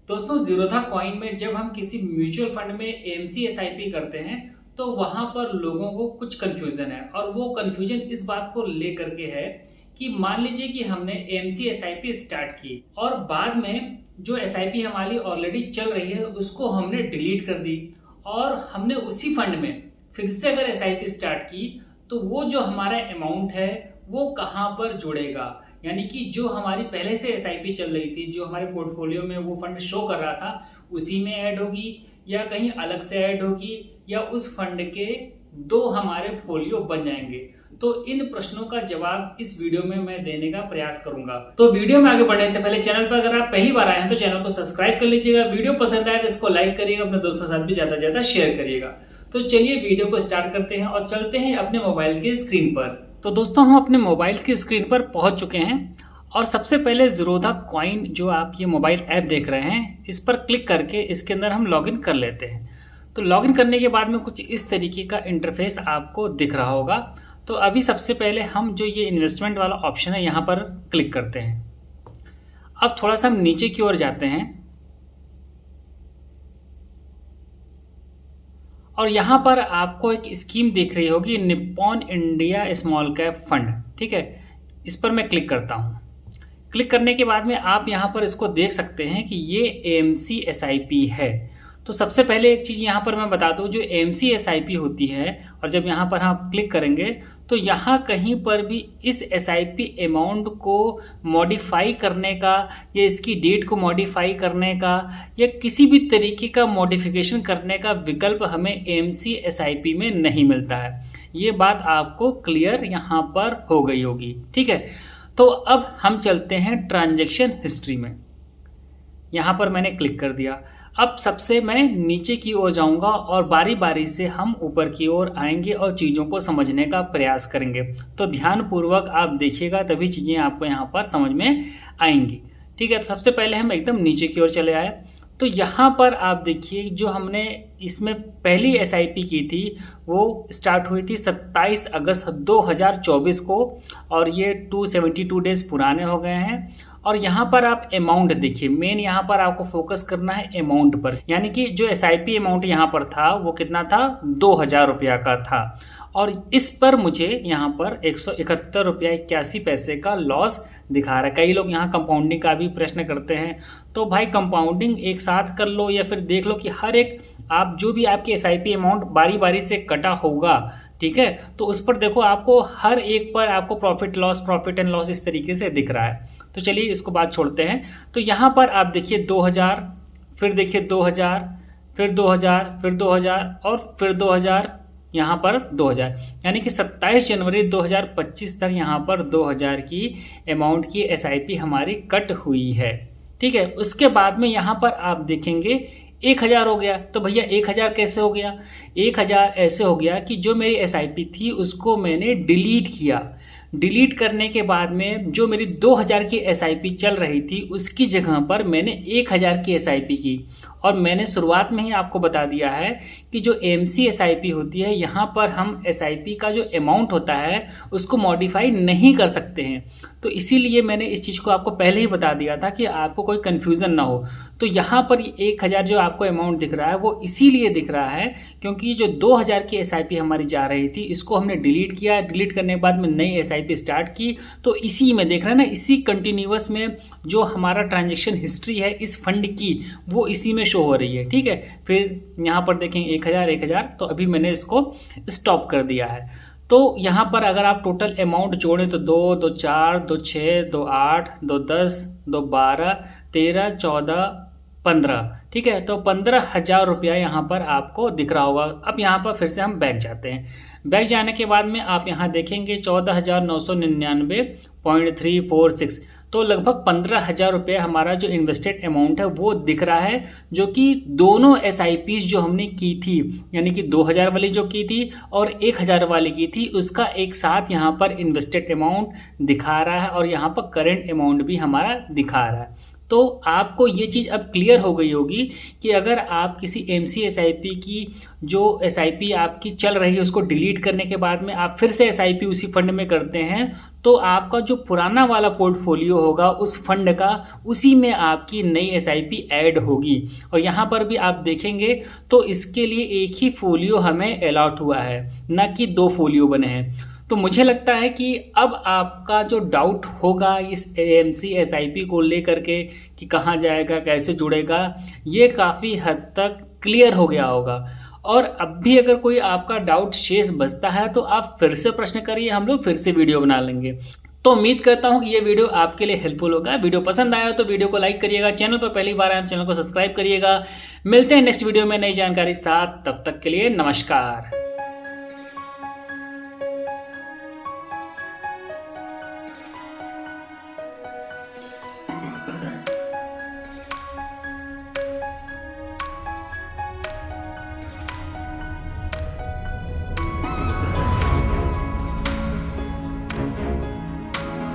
दोस्तों जीरोधा कॉइन में जब हम किसी म्यूचुअल फंड में एएमसी एसआईपी करते हैं तो वहां पर लोगों को कुछ कंफ्यूजन है और वो कंफ्यूजन इस बात को लेकर के है कि मान लीजिए कि हमने एएमसी एसआईपी स्टार्ट की और बाद में जो एसआईपी हमारी ऑलरेडी चल रही है उसको हमने डिलीट कर दी और हमने उसी फंड में फिर से अगर एसआईपी स्टार्ट की तो वो जो हमारा अमाउंट है वो कहाँ पर जुड़ेगा। यानी कि जो हमारी पहले से एसआईपी चल रही थी, जो हमारे पोर्टफोलियो में वो फंड शो कर रहा था, उसी में ऐड होगी या कहीं अलग से ऐड होगी या उस फंड के दो हमारे फोलियो बन जाएंगे। तो इन प्रश्नों का जवाब इस वीडियो में मैं देने का प्रयास करूंगा। तो वीडियो में आगे बढ़ने से पहले चैनल पर अगर आप पहली बार आए हैं तो चैनल को सब्सक्राइब कर लीजिएगा। वीडियो पसंद आए तो इसको लाइक करिएगा, अपने दोस्तों के साथ भी ज्यादा से ज्यादा शेयर करिएगा। तो चलिए वीडियो को स्टार्ट करते हैं और चलते हैं अपने मोबाइल के स्क्रीन पर। तो दोस्तों हम अपने मोबाइल की स्क्रीन पर पहुंच चुके हैं और सबसे पहले जीरोधा कॉइन जो आप ये मोबाइल ऐप देख रहे हैं इस पर क्लिक करके इसके अंदर हम लॉगिन कर लेते हैं। तो लॉगिन करने के बाद में कुछ इस तरीके का इंटरफेस आपको दिख रहा होगा। तो अभी सबसे पहले हम जो ये इन्वेस्टमेंट वाला ऑप्शन है यहाँ पर क्लिक करते हैं। अब थोड़ा सा हम नीचे की ओर जाते हैं और यहाँ पर आपको एक स्कीम दिख रही होगी, Nippon India small cap fund. ठीक है, इस पर मैं क्लिक करता हूँ। क्लिक करने के बाद में आप यहाँ पर इसको देख सकते हैं कि ये एएमसी एसआईपी है। तो सबसे पहले एक चीज़ यहाँ पर मैं बता दूँ, जो एएमसी एसआईपी होती है और जब यहाँ पर हम क्लिक करेंगे तो यहाँ कहीं पर भी इस एसआईपी अमाउंट को मॉडिफाई करने का या इसकी डेट को मॉडिफाई करने का या किसी भी तरीके का मॉडिफिकेशन करने का विकल्प हमें एएमसी एसआईपी में नहीं मिलता है। ये बात आपको क्लियर यहाँ पर हो गई होगी। ठीक है, तो अब हम चलते हैं ट्रांजैक्शन हिस्ट्री में। यहाँ पर मैंने क्लिक कर दिया। अब सबसे मैं नीचे की ओर जाऊंगा और बारी बारी से हम ऊपर की ओर आएंगे और चीज़ों को समझने का प्रयास करेंगे। तो ध्यानपूर्वक आप देखिएगा तभी चीज़ें आपको यहाँ पर समझ में आएंगी। ठीक है, तो सबसे पहले हम एकदम नीचे की ओर चले आए। तो यहाँ पर आप देखिए जो हमने इसमें पहली एसआईपी की थी वो स्टार्ट हुई थी 27 अगस्त 2024 को और ये 272 डेज पुराने हो गए हैं। और यहाँ पर आप अमाउंट देखिए, मेन यहाँ पर आपको फोकस करना है अमाउंट पर। यानी कि जो एसआईपी अमाउंट यहाँ पर था वो कितना था, 2000 रुपया का था और इस पर मुझे यहाँ पर 171 रुपया 81 पैसे का लॉस दिखा रहा है। कई लोग यहाँ कंपाउंडिंग का भी प्रश्न करते हैं, तो भाई कंपाउंडिंग एक साथ कर लो या फिर देख लो कि हर एक आप जो भी आपकी एसआईपी अमाउंट बारी बारी से कटा होगा, ठीक है, तो उस पर देखो आपको हर एक पर आपको प्रॉफिट एंड लॉस इस तरीके से दिख रहा है। तो चलिए इसको बात छोड़ते हैं। तो यहाँ पर आप देखिए 2000, फिर देखिए 2000, फिर 2000, फिर 2000 और फिर 2000, यहाँ पर 2000, यानी कि 27 जनवरी 2025 तक यहाँ पर 2000 की अमाउंट की एसआईपी हमारी कट हुई है। ठीक है, उसके बाद में यहाँ पर आप देखेंगे 1000 हो गया। तो भैया 1000 कैसे हो गया? 1000 ऐसे हो गया कि जो मेरी एसआईपी थी उसको मैंने डिलीट किया। डिलीट करने के बाद में जो मेरी 2000 की एसआईपी चल रही थी उसकी जगह पर मैंने 1000 की एसआईपी की। और मैंने शुरुआत में ही आपको बता दिया है कि जो एएमसी एसआईपी होती है यहाँ पर हम एसआईपी का जो अमाउंट होता है उसको मॉडिफाई नहीं कर सकते हैं। तो इसीलिए मैंने इस चीज़ को आपको पहले ही बता दिया था कि आपको कोई कन्फ्यूज़न ना हो। तो यहाँ पर 1000 जो आपको अमाउंट दिख रहा है वो इसीलिए दिख रहा है क्योंकि जो 2000 की एसआईपी हमारी जा रही थी इसको हमने डिलीट किया। डिलीट करने के बाद में नई एसआईपी स्टार्ट की। तो इसी में देख रहे हैं ना, इसी कंटिन्यूअस में जो हमारा ट्रांजेक्शन हिस्ट्री है इस फंड की वो इसी में शो हो रही है। ठीक है, फिर यहाँ पर देखें 1000, तो अभी मैंने इसको स्टॉप कर दिया है। तो यहाँ पर अगर आप टोटल अमाउंट जोड़ें तो 2, 2, 4, 2, 6, 2, 8, 2, 10, 2, 12, 13, 14, 15, ठीक है, तो 15,000 रुपया यहाँ पर आपको दिख रहा होगा। अब यहाँ पर फिर से हम बैक जाते हैं। बैक जाने के बाद में आप यहाँ देखेंगे 14,999.346, तो लगभग 15,000 रुपये हमारा जो इन्वेस्टेड अमाउंट है वो दिख रहा है, जो कि दोनों एसआईपीज जो हमने की थी, यानी कि 2000 वाली जो की थी और 1000 वाली की थी, उसका एक साथ यहाँ पर इन्वेस्टेड अमाउंट दिखा रहा है और यहाँ पर करेंट अमाउंट भी हमारा दिखा रहा है। तो आपको ये चीज़ अब क्लियर हो गई होगी कि अगर आप किसी एमसी-एसआईपी की जो एसआईपी आपकी चल रही है उसको डिलीट करने के बाद में आप फिर से एसआईपी उसी फंड में करते हैं, तो आपका जो पुराना वाला पोर्टफोलियो होगा उस फंड का, उसी में आपकी नई एसआईपी ऐड होगी। और यहाँ पर भी आप देखेंगे तो इसके लिए एक ही फोलियो हमें अलॉट हुआ है, ना कि 2 फोलियो बने हैं। तो मुझे लगता है कि अब आपका जो डाउट होगा इस एमसी-एसआईपी को लेकर के कि कहाँ जाएगा, कैसे जुड़ेगा, ये काफ़ी हद तक क्लियर हो गया होगा। और अब भी अगर कोई आपका डाउट शेष बचता है तो आप फिर से प्रश्न करिए, हम लोग फिर से वीडियो बना लेंगे। तो उम्मीद करता हूँ कि ये वीडियो आपके लिए हेल्पफुल होगा। वीडियो पसंद आया तो वीडियो को लाइक करिएगा, चैनल पर पहली बार आए तो चैनल को सब्सक्राइब करिएगा। मिलते हैं नेक्स्ट वीडियो में नई जानकारी के साथ, तब तक के लिए नमस्कार।